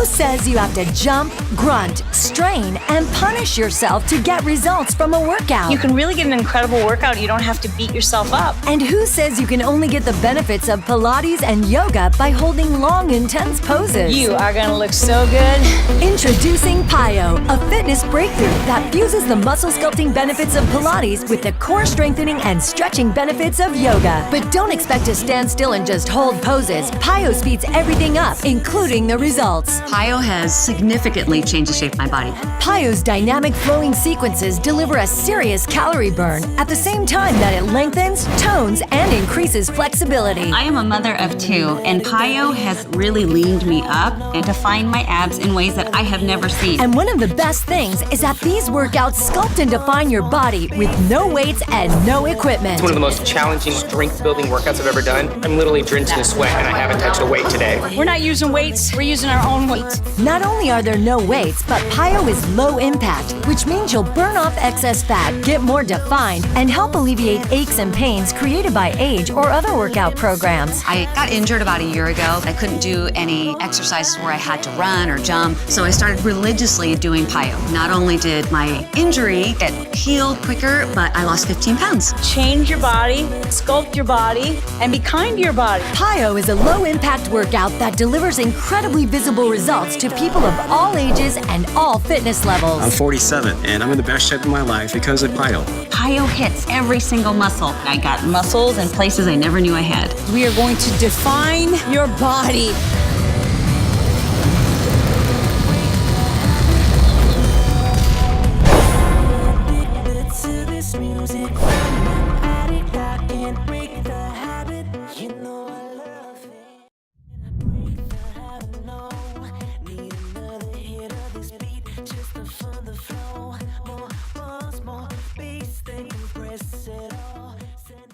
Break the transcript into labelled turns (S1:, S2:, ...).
S1: Who says you have to jump, grunt, strain, and punish yourself to get results from a workout?
S2: You can really get an incredible workout. You don't have to beat yourself up.
S1: And who says you can only get the benefits of Pilates and yoga by holding long, intense poses?
S2: You are gonna look so good.
S1: Introducing PiYo, a fitness breakthrough that fuses the muscle sculpting benefits of Pilates with the core strengthening and stretching benefits of yoga. But don't expect to stand still and just hold poses. PiYo speeds everything up, including the results.
S3: PiYo has significantly changed the shape of my body.
S1: PiYo's dynamic flowing sequences deliver a serious calorie burn at the same time that it lengthens, tones, and increases flexibility.
S3: I am a mother of two, and PiYo has really leaned me up and defined my abs in ways that I have never seen.
S1: And one of the best things is that these workouts sculpt and define your body with no weights and no equipment.
S4: It's one of the most challenging strength-building workouts I've ever done. I'm literally drenched in sweat, and I haven't touched a weight today.
S2: We're not using weights, we're using our own weights.
S1: Not only are there no weights, but PiYo is low impact, which means you'll burn off excess fat, get more defined, and help alleviate aches and pains created by age or other workout programs.
S3: I got injured about a year ago. I couldn't do any exercises where I had to run or jump, so I started religiously doing PiYo. Not only did my injury get healed quicker, but I lost 15 pounds.
S2: Change your body, sculpt your body, and be kind to your body.
S1: PiYo is a low-impact workout that delivers incredibly visible results to people of all ages and all fitness levels.
S5: I'm 47, and I'm in the best shape of my life because of PiYo.
S3: PiYo hits every single muscle. I got muscles in places I never knew I had.
S2: We are going to define your body.